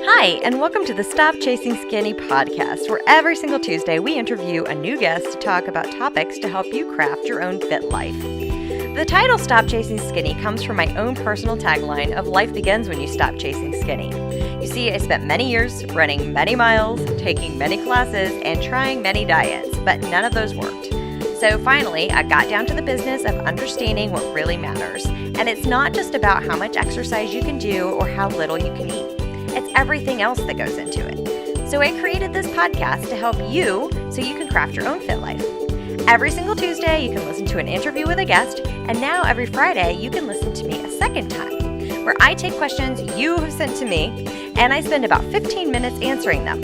Hi, and welcome to the Stop Chasing Skinny podcast, where every single Tuesday we interview a new guest to talk about topics to help you craft your own fit life. The title Stop Chasing Skinny comes from my own personal tagline of life begins when you stop chasing skinny. You see, I spent many years running many miles, taking many classes, and trying many diets, but none of those worked. So finally, I got down to the business of understanding what really matters. And it's not just about how much exercise you can do or how little you can eat. It's everything else that goes into it. So I created this podcast to help you so you can craft your own fit life. Every single Tuesday, you can listen to an interview with a guest, and now every Friday, you can listen to me a second time, where I take questions you have sent to me, and I spend about 15 minutes answering them.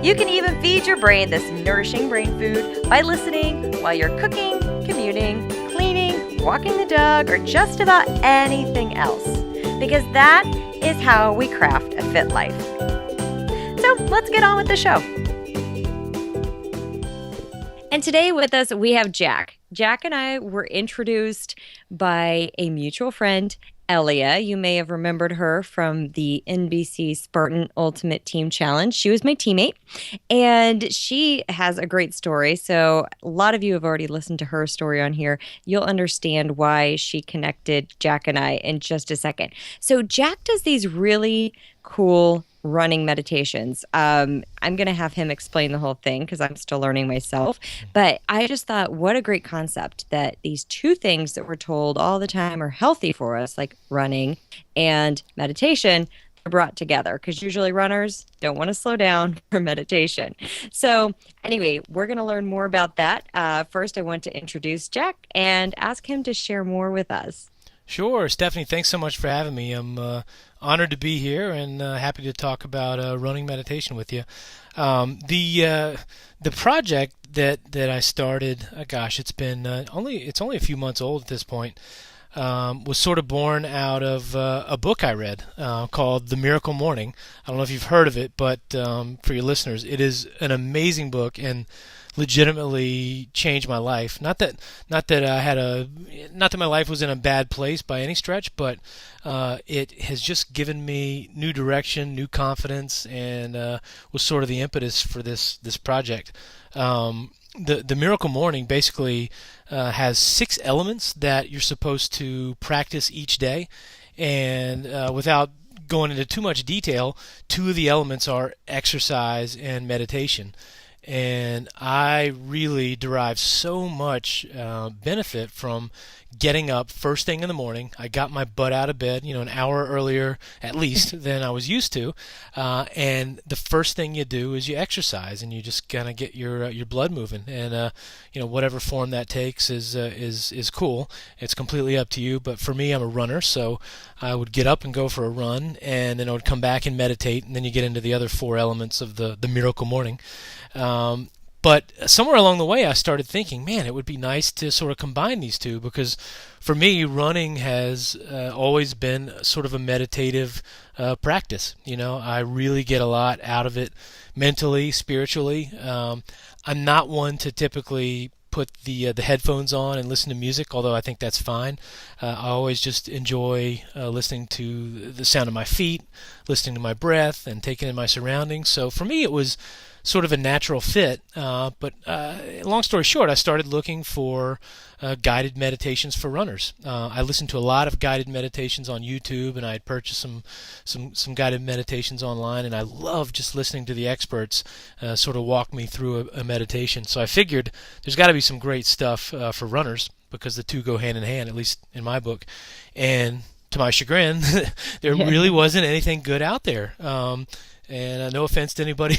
You can even feed your brain this nourishing brain food by listening while you're cooking, commuting, cleaning, walking the dog, or just about anything else, because that is how we craft a fit life. So let's get on with the show. And today with us, we have Jack. Jack and I were introduced by a mutual friend, Elia. You may have remembered her from the NBC Spartan Ultimate Team Challenge. She was my teammate, and she has a great story. So a lot of you have already listened to her story on here. You'll understand why she connected Jack and I in just a second. So Jack does these really cool running meditations. I'm going to have him explain the whole thing because I'm still learning myself. But I just thought, what a great concept that these two things that we're told all the time are healthy for us, like running and meditation, are brought together, because usually runners don't want to slow down for meditation. So anyway, we're going to learn more about that. First, I want to introduce Jack and ask him to share more with us. Sure. Stephanie, thanks so much for having me. I'm honored to be here and happy to talk about running meditation with you. The project that I started, it's only a few months old at this point, was sort of born out of a book I read called The Miracle Morning. I don't know if you've heard of it, but for your listeners, it is an amazing book and legitimately changed my life. Not that my life was in a bad place by any stretch, but it has just given me new direction, new confidence, and was sort of the impetus for this project. The Miracle Morning basically has 6 elements that you're supposed to practice each day, and without going into too much detail, 2 of the elements are exercise and meditation. And I really derive so much benefit from getting up first thing in the morning. I got my butt out of bed, an hour earlier at least than I was used to. And the first thing you do is you exercise, and you just kind of get your blood moving. And whatever form that takes is cool. It's completely up to you. But for me, I'm a runner, so I would get up and go for a run, and then I would come back and meditate, and then you get into the other 4 elements of the Miracle Morning. But somewhere along the way, I started thinking, man, it would be nice to sort of combine these two, because for me, running has always been sort of a meditative practice. I really get a lot out of it mentally, spiritually. I'm not one to typically put the headphones on and listen to music, although I think that's fine. I always just enjoy listening to the sound of my feet, listening to my breath, and taking in my surroundings. So for me, it was sort of a natural fit. But long story short, I started looking for guided meditations for runners. I listened to a lot of guided meditations on YouTube, and I had purchased some guided meditations online, and I love just listening to the experts sort of walk me through a meditation. So I figured there's got to be some great stuff for runners, because the two go hand in hand, at least in my book. And to my chagrin, there really wasn't anything good out there. And no offense to anybody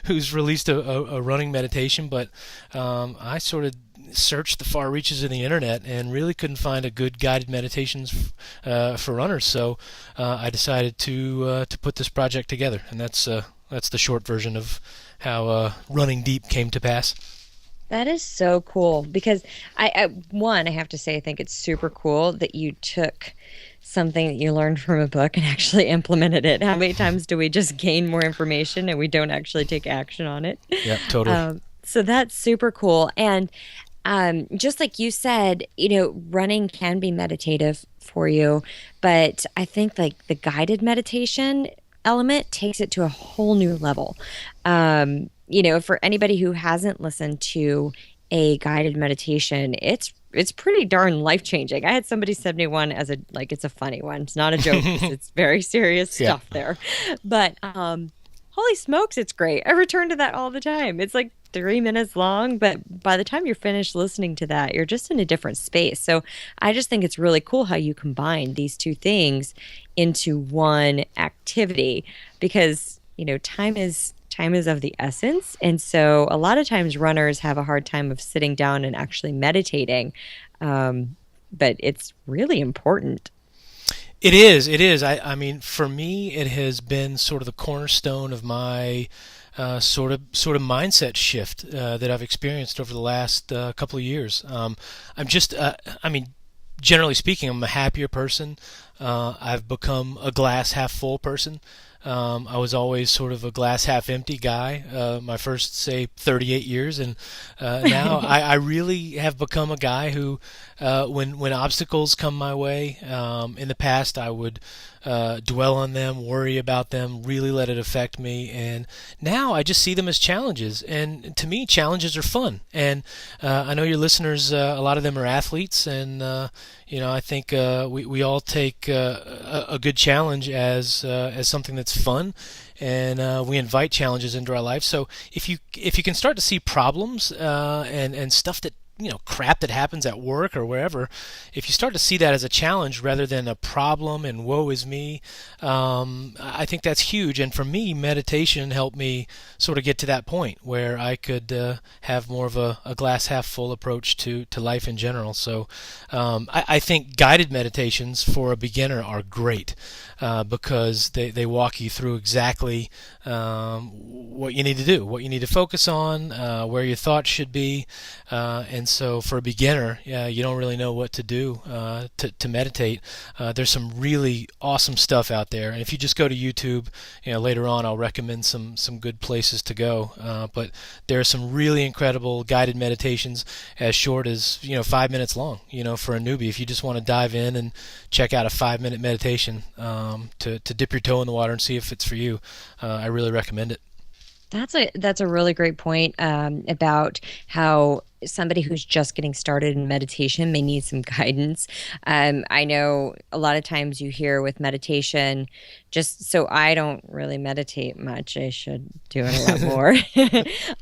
who's released a running meditation, but I sort of searched the far reaches of the internet and really couldn't find a good guided meditations for runners. So I decided to put this project together, and that's the short version of how Running Deep came to pass. That is so cool, because I have to say, I think it's super cool that you took something that you learned from a book and actually implemented it. How many times do we just gain more information and we don't actually take action on it? Yeah, totally. So that's super cool. And just like you said, running can be meditative for you, but I think like the guided meditation element takes it to a whole new level. For anybody who hasn't listened to a guided meditation, it's pretty darn life changing. I had somebody send me one as it's a funny one. It's not a joke. It's very serious Yeah. stuff there. But holy smokes, it's great. I return to that all the time. It's like 3 minutes long, but by the time you're finished listening to that, you're just in a different space. So I just think it's really cool how you combine these two things into one activity because, time is of the essence. And so a lot of times runners have a hard time of sitting down and actually meditating. But it's really important. It is. It is. I mean, for me, it has been sort of the cornerstone of my sort of mindset shift that I've experienced over the last couple of years. I'm just, I mean, generally speaking, I'm a happier person. I've become a glass half full person. I was always sort of a glass half empty guy my first, say, 38 years, and now I really have become a guy who, when obstacles come my way, in the past I would dwell on them, worry about them, really let it affect me, and now I just see them as challenges. And to me, challenges are fun. And I know your listeners, a lot of them are athletes, and I think we all take a good challenge as something that's fun, and we invite challenges into our life. So if you can start to see problems and stuff that crap that happens at work or wherever, if you start to see that as a challenge rather than a problem and woe is me, I think that's huge. And for me, meditation helped me sort of get to that point where I could have more of a glass half full approach to life in general. So I think guided meditations for a beginner are great because they walk you through exactly what you need to do, what you need to focus on, where your thoughts should be, and so for a beginner, you don't really know what to do to meditate. There's some really awesome stuff out there, and if you just go to YouTube, later on I'll recommend some good places to go. But there are some really incredible guided meditations as short as 5 minutes long. For a newbie, if you just want to dive in and check out a 5-minute meditation to dip your toe in the water and see if it's for you, I really recommend it. That's a really great point about how somebody who's just getting started in meditation may need some guidance. I know a lot of times you hear with meditation, just so I don't really meditate much. I should do it a lot more.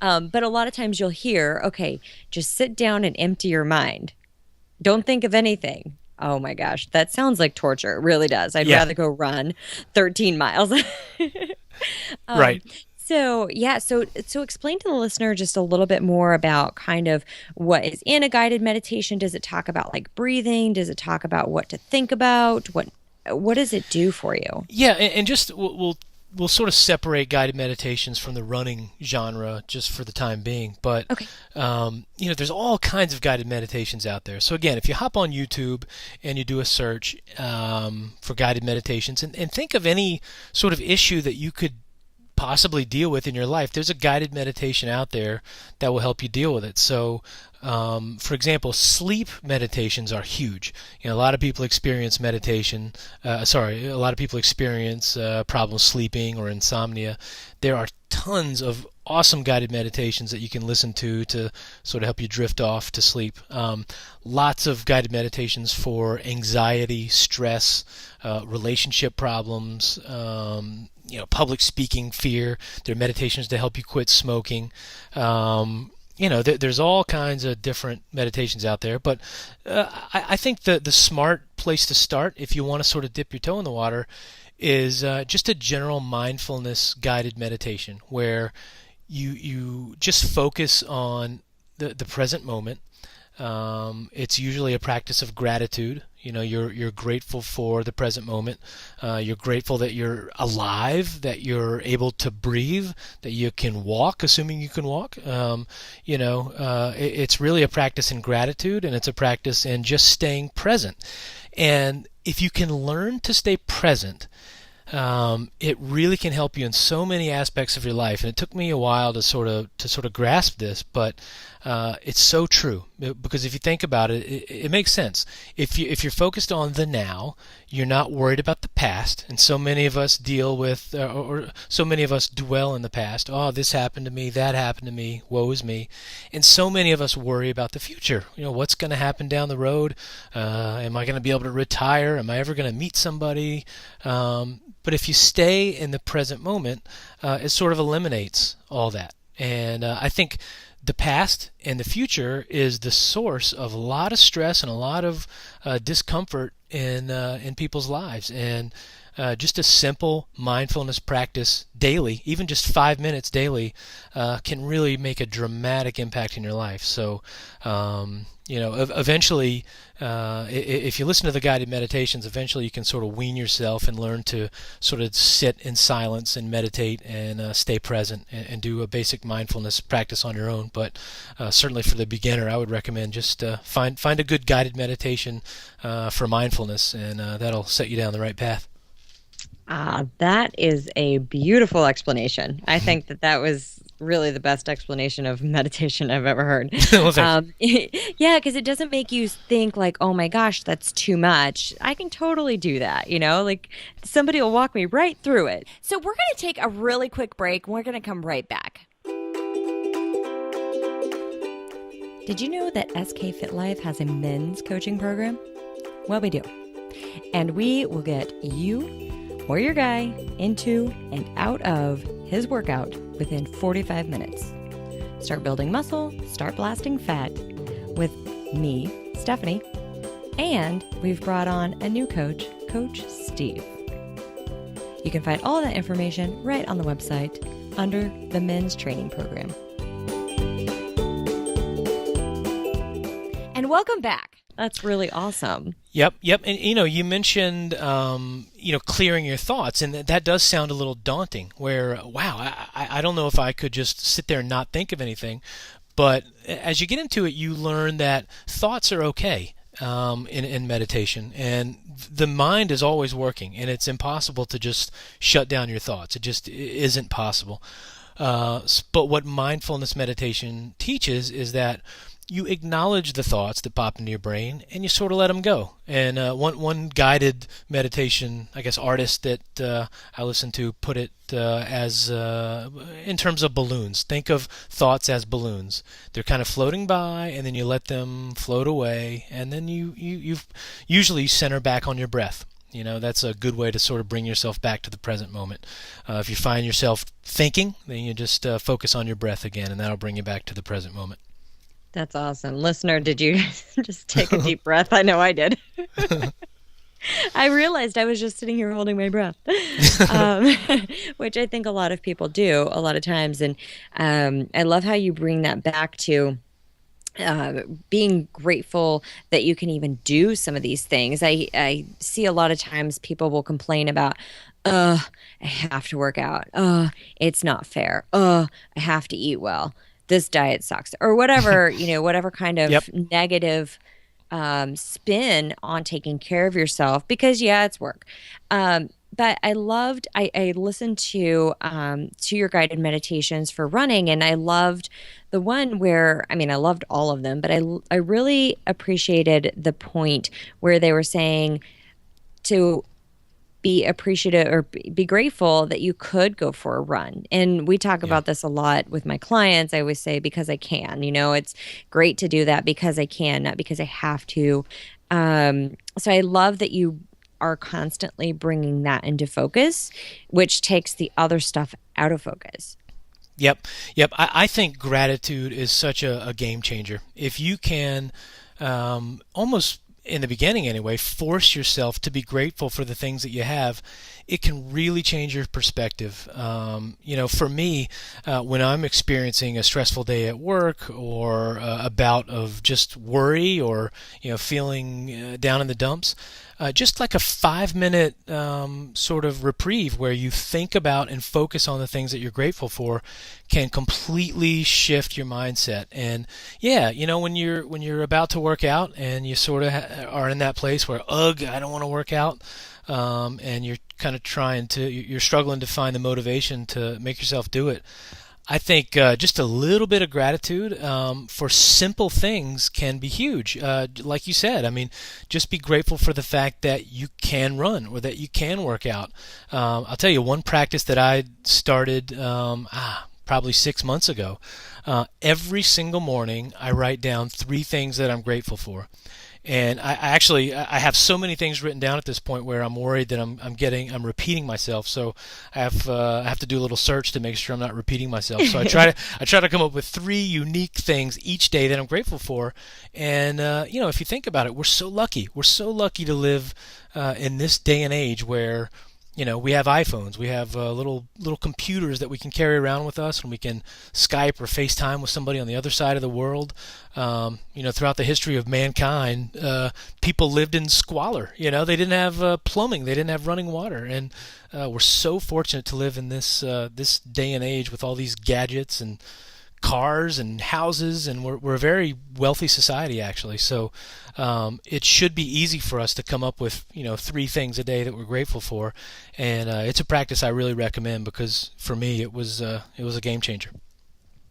But a lot of times you'll hear, okay, just sit down and empty your mind. Don't think of anything. Oh my gosh, that sounds like torture. It really does. I'd rather go run 13 miles. Right. So explain to the listener just a little bit more about kind of what is in a guided meditation. Does it talk about like breathing? Does it talk about what to think about? What does it do for you? Yeah, and just we'll sort of separate guided meditations from the running genre just for the time being. But Okay. There's all kinds of guided meditations out there. So again, if you hop on YouTube and you do a search for guided meditations and think of any sort of issue that you could possibly deal with in your life, there's a guided meditation out there that will help you deal with it. So for example, sleep meditations are huge. A lot of people experience a lot of people experience problems sleeping or insomnia. There are tons of awesome guided meditations that you can listen to sort of help you drift off to sleep. Lots of guided meditations for anxiety, stress, relationship problems, public speaking fear. There are meditations to help you quit smoking. There's all kinds of different meditations out there, but I think the smart place to start if you want to sort of dip your toe in the water is just a general mindfulness guided meditation where you just focus on the present moment. It's usually a practice of gratitude. You're grateful for the present moment. You're grateful that you're alive, that you're able to breathe, that you can walk, assuming you can walk. It's really a practice in gratitude, and it's a practice in just staying present. And if you can learn to stay present, it really can help you in so many aspects of your life. And it took me a while to sort of grasp this, but it's so true. Because if you think about it, it makes sense. If you're focused on the now, you're not worried about the past. And so many of us deal with, or so many of us dwell in the past. Oh, this happened to me, that happened to me, woe is me. And so many of us worry about the future. What's going to happen down the road? Am I going to be able to retire? Am I ever going to meet somebody? But if you stay in the present moment, it sort of eliminates all that. And I think the past and the future is the source of a lot of stress and a lot of discomfort in people's lives. And just a simple mindfulness practice daily, even just 5 minutes daily, can really make a dramatic impact in your life. So, eventually, if you listen to the guided meditations, eventually you can sort of wean yourself and learn to sort of sit in silence and meditate and stay present and do a basic mindfulness practice on your own. But certainly for the beginner, I would recommend just find a good guided meditation for mindfulness, and that'll set you down the right path. That is a beautiful explanation. I think that was really the best explanation of meditation I've ever heard. Well, thanks. Yeah, because it doesn't make you think like, oh my gosh, that's too much. I can totally do that, like somebody will walk me right through it. So we're going to take a really quick break and we're going to come right back. Did you know that SK Fit Life has a men's coaching program? Well, we do. And we will get you or your guy into and out of his workout within 45 minutes. Start building muscle, start blasting fat with me, Stephanie, and we've brought on a new coach, Coach Steve. You can find all that information right on the website under the men's training program. And welcome back. That's really awesome. Yep. And you mentioned clearing your thoughts, and that does sound a little daunting. Where I don't know if I could just sit there and not think of anything. But as you get into it, you learn that thoughts are okay in meditation, and the mind is always working, and it's impossible to just shut down your thoughts. It just isn't possible. But what mindfulness meditation teaches is that you acknowledge the thoughts that pop into your brain and you sort of let them go. And one guided meditation, I guess, artist that I listen to put it as in terms of balloons. Think of thoughts as balloons. They're kind of floating by, and then you let them float away, and then you usually center back on your breath. That's a good way to sort of bring yourself back to the present moment. If you find yourself thinking, then you just focus on your breath again, and that'll bring you back to the present moment. That's awesome. Listener, did you just take a deep breath? I know I did. I realized I was just sitting here holding my breath, which I think a lot of people do a lot of times. And I love how you bring that back to being grateful that you can even do some of these things. I see a lot of times people will complain about, I have to work out. It's not fair. I have to eat well. This diet sucks, or whatever, whatever kind of negative spin on taking care of yourself, because it's work. But I listened to your guided meditations for running, and I loved the one where, I loved all of them, but I really appreciated the point where they were saying to be appreciative or be grateful that you could go for a run. And we talk about this a lot with my clients. I always say, because I can, it's great to do that because I can, not because I have to. So I love that you are constantly bringing that into focus, which takes the other stuff out of focus. Yep. I think gratitude is such a game changer. If you can almost, in the beginning anyway, force yourself to be grateful for the things that you have, it can really change your perspective. For me, when I'm experiencing a stressful day at work, or a bout of just worry, or feeling down in the dumps, just like a 5-minute sort of reprieve where you think about and focus on the things that you're grateful for can completely shift your mindset. And when you're about to work out and you sort of are in that place where, I don't want to work out, and you're kind of you're struggling to find the motivation to make yourself do it. I think just a little bit of gratitude for simple things can be huge. Like you said, I mean, just be grateful for the fact that you can run or that you can work out. I'll tell you one practice that I started probably 6 months ago. Every single morning, I write down 3 things that I'm grateful for. And I have so many things written down at this point where I'm worried that I'm repeating myself. So I have to do a little search to make sure I'm not repeating myself. So I try to come up with 3 unique things each day that I'm grateful for. And if you think about it, we're so lucky. We're so lucky to live in this day and age where we have iPhones, we have little computers that we can carry around with us, and we can Skype or FaceTime with somebody on the other side of the world. Throughout the history of mankind, people lived in squalor. They didn't have plumbing, they didn't have running water, and we're so fortunate to live in this day and age with all these gadgets and cars and houses, and we're a very wealthy society actually. So it should be easy for us to come up with 3 things a day that we're grateful for, and it's a practice I really recommend because for me it was a game changer.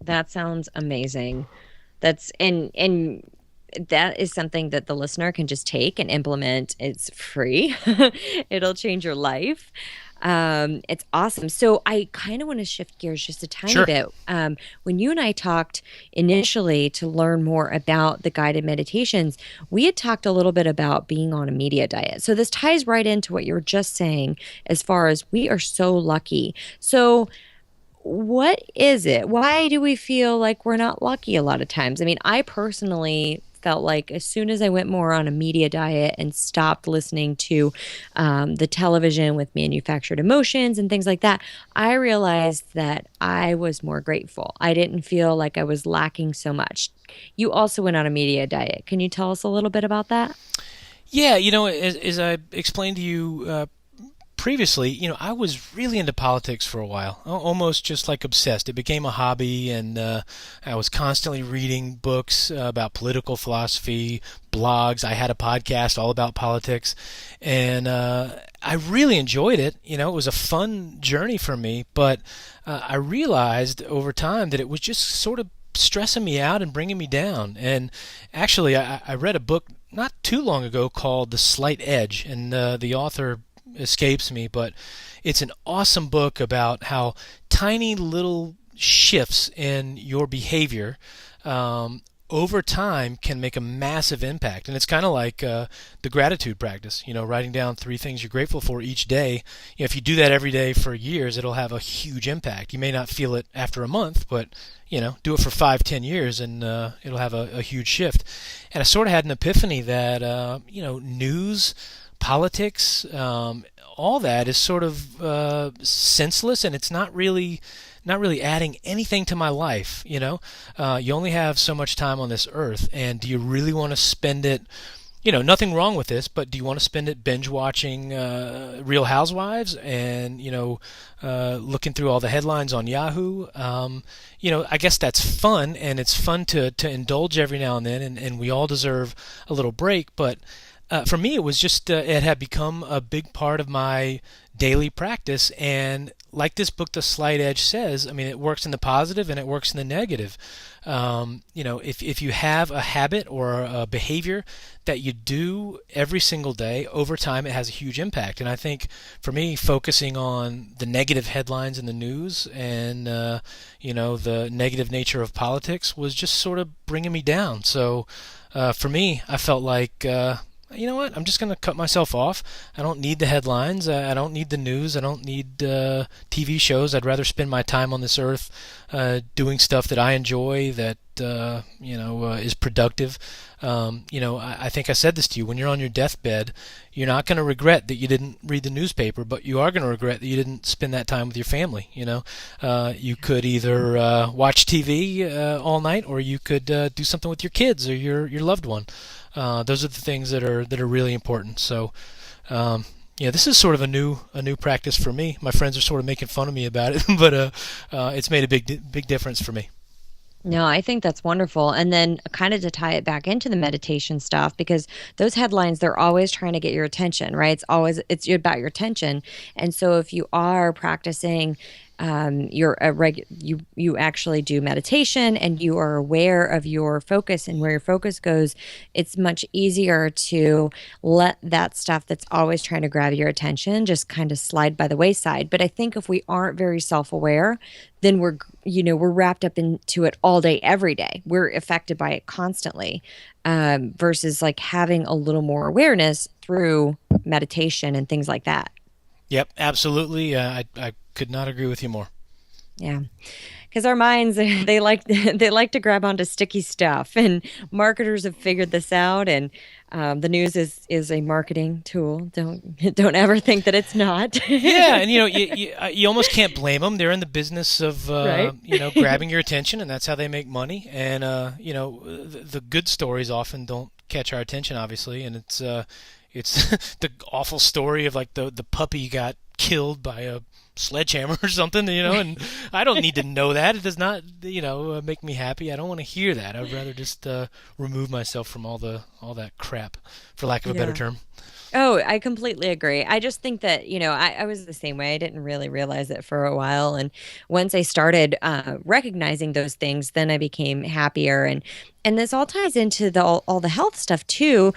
That sounds amazing. And that is something that the listener can just take and implement. It's free. It'll change your life. It's awesome. So I kind of want to shift gears just a tiny bit. When you and I talked initially to learn more about the guided meditations, we had talked a little bit about being on a media diet. So this ties right into what you were just saying as far as we are so lucky. So what is it? Why do we feel like we're not lucky a lot of times? I mean, I personally felt like as soon as I went more on a media diet and stopped listening to the television with manufactured emotions and things like that, I realized that I was more grateful. I didn't feel like I was lacking so much. You also went on a media diet. Can you tell us a little bit about that? Yeah, as I explained to you previously, I was really into politics for a while, almost just like obsessed. It became a hobby, and I was constantly reading books about political philosophy, blogs. I had a podcast all about politics, and I really enjoyed it. It was a fun journey for me, but I realized over time that it was just sort of stressing me out and bringing me down. And actually, I read a book not too long ago called The Slight Edge, and the author escapes me, but it's an awesome book about how tiny little shifts in your behavior over time can make a massive impact. And it's kind of like the gratitude practice, writing down 3 things you're grateful for each day. If you do that every day for years, it'll have a huge impact. You may not feel it after a month, but do it for 5-10 years and it'll have a huge shift. And I sort of had an epiphany that news, politics, all that is sort of senseless, and it's not really adding anything to my life. You only have so much time on this earth, and do you really want to spend it? Nothing wrong with this, but do you want to spend it binge watching Real Housewives and looking through all the headlines on Yahoo? I guess that's fun, and it's fun to indulge every now and then, and we all deserve a little break, but for me, it was just it had become a big part of my daily practice, and like this book, The Slight Edge, says, I mean, it works in the positive and it works in the negative. If you have a habit or a behavior that you do every single day, over time it has a huge impact. And I think for me, focusing on the negative headlines in the news and the negative nature of politics was just sort of bringing me down. So for me, I felt like you know what? I'm just going to cut myself off. I don't need the headlines. I don't need the news. I don't need TV shows. I'd rather spend my time on this earth doing stuff that I enjoy, that is productive. I think I said this to you. When you're on your deathbed, you're not going to regret that you didn't read the newspaper, but you are going to regret that you didn't spend that time with your family. You could either watch TV all night, or you could do something with your kids or your loved one. Those are the things that are really important. So, this is sort of a new practice for me. My friends are sort of making fun of me about it, but it's made a big difference for me. No, I think that's wonderful. And then kind of to tie it back into the meditation stuff, because those headlines, they're always trying to get your attention, right? It's about your attention. And so if you are practicing, you actually do meditation and you are aware of your focus and where your focus goes, it's much easier to let that stuff that's always trying to grab your attention just kind of slide by the wayside. But I think if we aren't very self-aware, then we're wrapped up into it all day, every day. We're affected by it constantly, versus like having a little more awareness through meditation and things like that. Yep, absolutely. I could not agree with you more. Yeah. Because our minds, they like to grab onto sticky stuff, and marketers have figured this out. And the news is a marketing tool. Don't ever think that it's not. Yeah, and you almost can't blame them. They're in the business of Right? grabbing your attention, and that's how they make money. And the good stories often don't catch our attention, obviously, and it's the awful story of like the puppy got killed by a sledgehammer or something, and I don't need to know that. It does not, make me happy. I don't want to hear that. I'd rather just remove myself from all that crap, for lack of a better Yeah. term. Oh, I completely agree. I just think that, I was the same way. I didn't really realize it for a while. And once I started recognizing those things, then I became happier. And this all ties into all the health stuff too,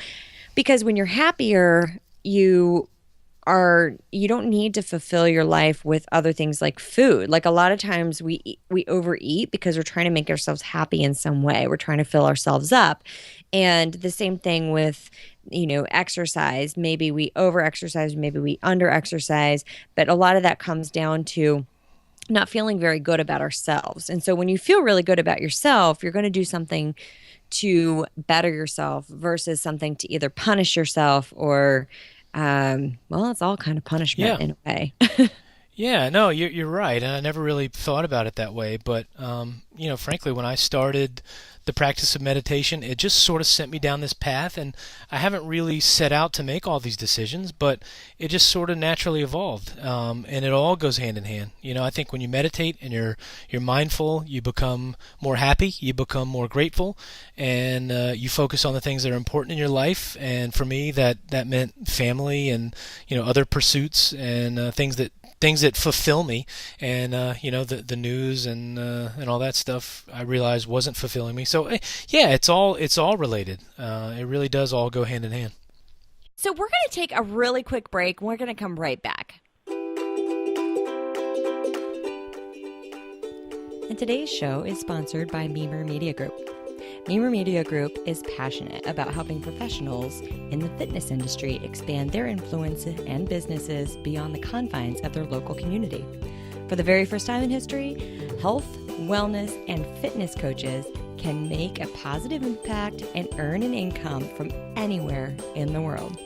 because when you're happier, you don't need to fulfill your life with other things like food. Like a lot of times we overeat because we're trying to make ourselves happy in some way. We're trying to fill ourselves up. And the same thing with, exercise. Maybe we over exercise, maybe we under exercise, but a lot of that comes down to not feeling very good about ourselves. And so when you feel really good about yourself, you're going to do something to better yourself versus something to either punish yourself or well, it's all kind of punishment Yeah. in a way. Yeah, no, you're right, and I never really thought about it that way. But frankly, when I started the practice of meditation, it just sort of sent me down this path, and I haven't really set out to make all these decisions, but it just sort of naturally evolved, and it all goes hand in hand. I think when you meditate and you're mindful, you become more happy, you become more grateful, and you focus on the things that are important in your life. And for me, that meant family and other pursuits and things that fulfill me, and the news and all that stuff I realized wasn't fulfilling me. So yeah, it's all related. It really does all go hand in hand. So we're going to take a really quick break and we're going to come right back. And today's show is sponsored by Memer Media Group. Memer Media Group is passionate about helping professionals in the fitness industry expand their influence and businesses beyond the confines of their local community. For the very first time in history, health, wellness, and fitness coaches can make a positive impact and earn an income from anywhere in the world.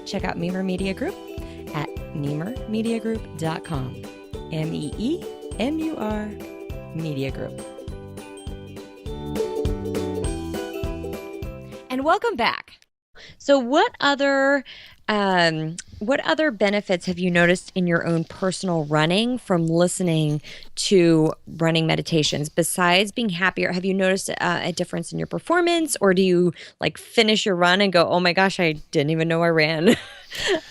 Check out Memer Media Group at memermediagroup.com. MEEMUR Media Group. And welcome back. So what other benefits have you noticed in your own personal running from listening to running meditations besides being happier? Have you noticed a difference in your performance, or do you like finish your run and go, "Oh my gosh, I didn't even know I ran"?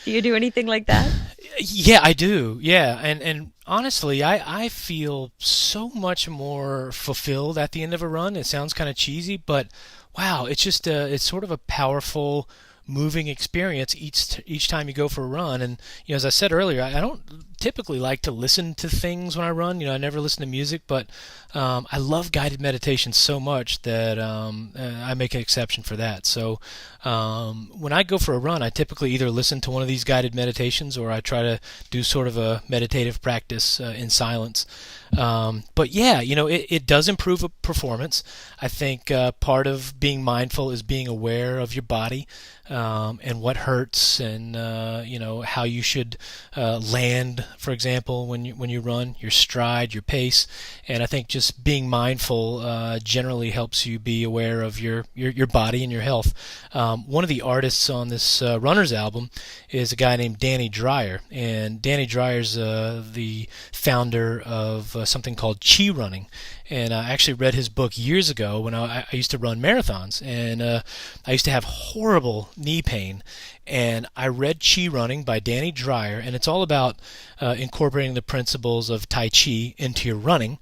Do you do anything like that? Yeah, I do. Yeah, and honestly, I feel so much more fulfilled at the end of a run. It sounds kind of cheesy, but wow, it's just it's sort of a powerful, moving experience each time you go for a run. And as I said earlier, I don't typically like to listen to things when I run. I never listen to music, but I love guided meditation so much that I make an exception for that. So when I go for a run, I typically either listen to one of these guided meditations or I try to do sort of a meditative practice in silence. But yeah, it does improve a performance. I think part of being mindful is being aware of your body and what hurts and how you should land for example, when you run, your stride, your pace, and I think just being mindful generally helps you be aware of your body and your health. One of the artists on this Runners album is a guy named Danny Dreyer, and Danny Dreyer's the founder of something called Chi Running. And I actually read his book years ago when I used to run marathons, and I used to have horrible knee pain. And I read Chi Running by Danny Dreyer, and it's all about incorporating the principles of Tai Chi into your running.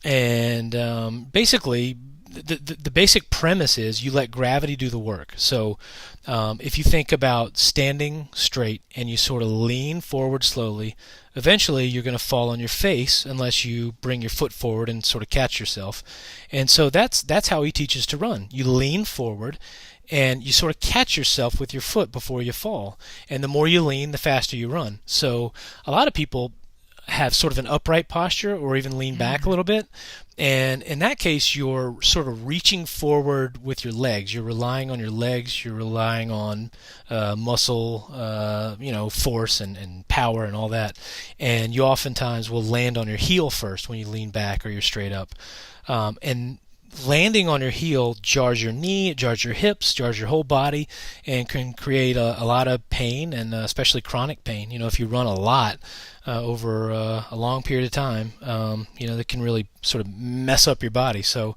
And basically, the basic premise is you let gravity do the work. So if you think about standing straight and you sort of lean forward slowly, eventually you're going to fall on your face unless you bring your foot forward and sort of catch yourself. And so that's how he teaches to run. You lean forward and you sort of catch yourself with your foot before you fall. And the more you lean, the faster you run. So a lot of people have sort of an upright posture or even lean back a little bit. And in that case, you're sort of reaching forward with your legs. You're relying on your legs. You're relying on muscle, force and power and all that. And you oftentimes will land on your heel first when you lean back or you're straight up. And landing on your heel jars your knee, it jars your hips, jars your whole body, and can create a lot of pain, and especially chronic pain. If you run a lot over a long period of time, that can really sort of mess up your body. So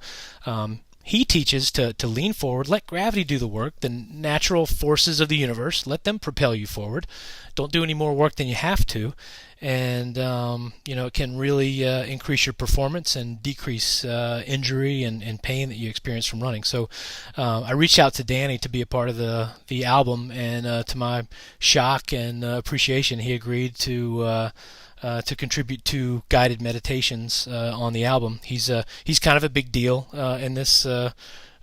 he teaches to lean forward, let gravity do the work, the natural forces of the universe, let them propel you forward. Don't do any more work than you have to. And it can really increase your performance and decrease injury and pain that you experience from running. So I reached out to Danny to be a part of the album, and to my shock and appreciation, he agreed to contribute to guided meditations on the album. He's kind of a big deal in this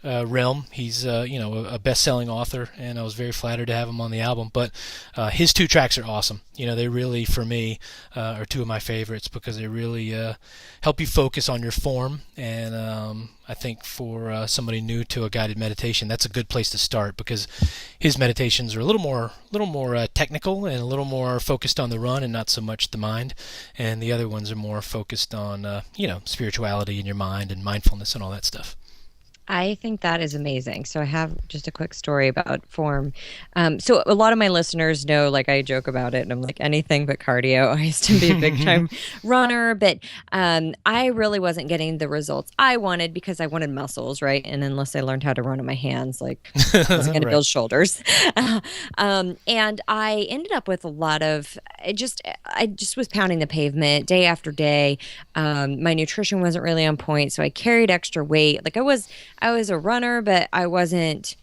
realm. He's a best-selling author, and I was very flattered to have him on the album. But his 2 tracks are awesome. They really, for me, are 2 of my favorites because they really help you focus on your form. And I think for somebody new to a guided meditation, that's a good place to start because his meditations are a little more technical and a little more focused on the run and not so much the mind. And the other ones are more focused on spirituality in your mind and mindfulness and all that stuff. I think that is amazing. So I have just a quick story about form. So a lot of my listeners know, like I joke about it and I'm like anything but cardio. I used to be a big time runner, but I really wasn't getting the results I wanted because I wanted muscles, right? And unless I learned how to run on my hands, like I wasn't going to build shoulders. And I ended up with a lot of, I just was pounding the pavement day after day. My nutrition wasn't really on point. So I carried extra weight. Like I was a runner, but I wasn't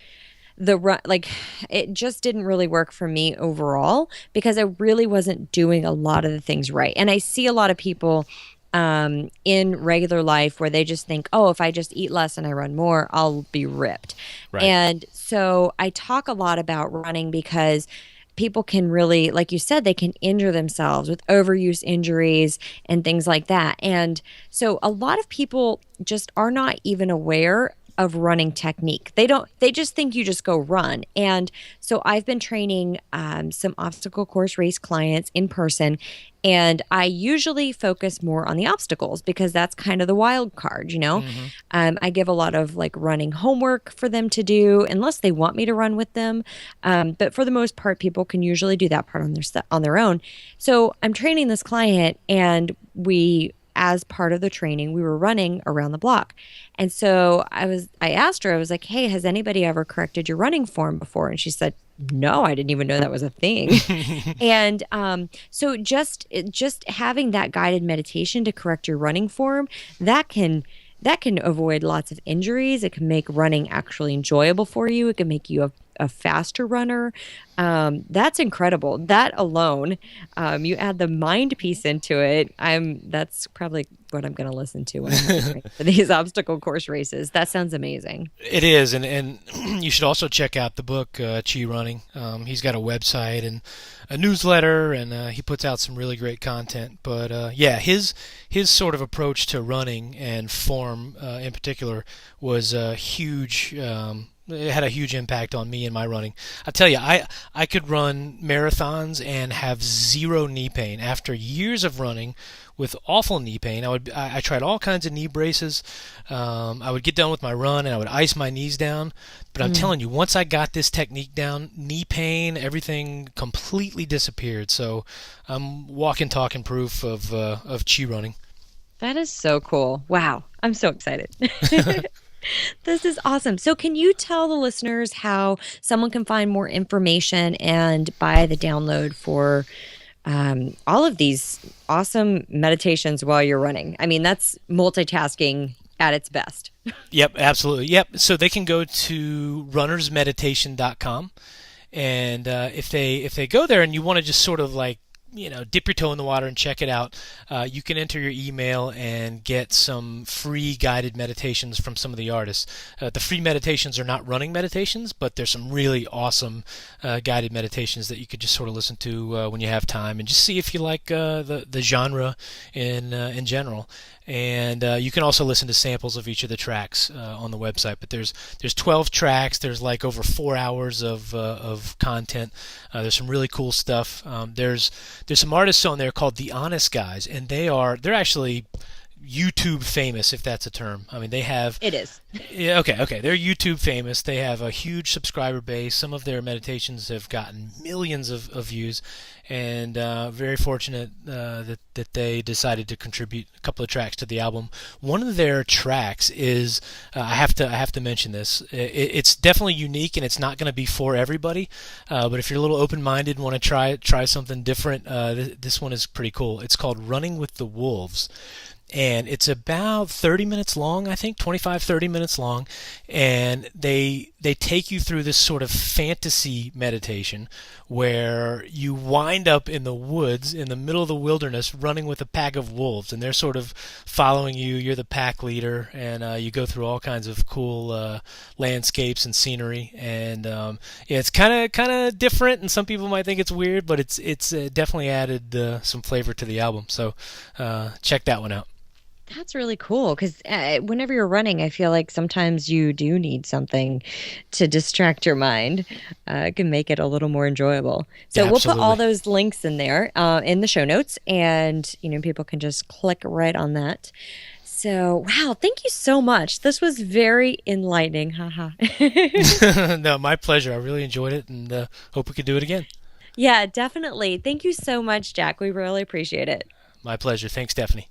it just didn't really work for me overall because I really wasn't doing a lot of the things right. And I see a lot of people in regular life where they just think, oh, if I just eat less and I run more, I'll be ripped. Right. And so I talk a lot about running because people can really, like you said, they can injure themselves with overuse injuries and things like that. And so a lot of people just are not even aware of running technique. They just think you just go run. And so I've been training some obstacle course race clients in person, and I usually focus more on the obstacles because that's kind of the wild card, Mm-hmm. I give a lot of like running homework for them to do unless they want me to run with them. But for the most part, people can usually do that part on their own. So I'm training this client, and as part of the training, we were running around the block. And so I asked her, I was like, hey, has anybody ever corrected your running form before? And she said, no, I didn't even know that was a thing. And so just having that guided meditation to correct your running form, that can avoid lots of injuries. It can make running actually enjoyable for you. It can make you a faster runner. That's incredible. That alone, you add the mind piece into it. That's probably what I'm going to listen to when I'm for these obstacle course races. That sounds amazing. It is, and you should also check out the book Chi Running. He's got a website and a newsletter, and he puts out some really great content. But his sort of approach to running and form in particular was huge. it had a huge impact on me and my running. I tell you, I could run marathons and have zero knee pain after years of running with awful knee pain. I tried all kinds of knee braces. I would get done with my run and I would ice my knees down. But I'm telling you, once I got this technique down, knee pain, everything completely disappeared. So I'm walking, talking proof of chi running. That is so cool. Wow. I'm so excited. This is awesome. So, can you tell the listeners how someone can find more information and buy the download for all of these awesome meditations while you're running? I mean, that's multitasking at its best. Yep, absolutely. Yep. So they can go to runnersmeditation.com, and if they go there and you want to just sort of like dip your toe in the water and check it out, you can enter your email and get some free guided meditations from some of the artists. The free meditations are not running meditations, but there's some really awesome guided meditations that you could just sort of listen to when you have time and just see if you like the genre in general. And you can also listen to samples of each of the tracks on the website. But there's 12 tracks. There's like over 4 hours of content. There's some really cool stuff. There's some artists on there called The Honest Guys, and they're actually YouTube famous, if that's a term. I mean, they have... It is. Yeah, okay. They're YouTube famous. They have a huge subscriber base. Some of their meditations have gotten millions of views, and very fortunate that they decided to contribute a couple of tracks to the album. One of their tracks is I have to mention this. It's definitely unique, and it's not going to be for everybody. But if you're a little open-minded and want to try something different, this one is pretty cool. It's called "Running with the Wolves." And it's about 30 minutes long, I think, 25, 30 minutes long. And they take you through this sort of fantasy meditation where you wind up in the woods, in the middle of the wilderness, running with a pack of wolves. And they're sort of following you. You're the pack leader. And you go through all kinds of cool landscapes and scenery. And yeah, it's kind of different. And some people might think it's weird, but it's definitely added some flavor to the album. So check that one out. That's really cool because whenever you're running, I feel like sometimes you do need something to distract your mind. It can make it a little more enjoyable. So we'll put all those links in there in the show notes, and people can just click right on that. So, wow, thank you so much. This was very enlightening. Haha. No, my pleasure. I really enjoyed it, and hope we could do it again. Yeah, definitely. Thank you so much, Jack. We really appreciate it. My pleasure. Thanks, Stephanie.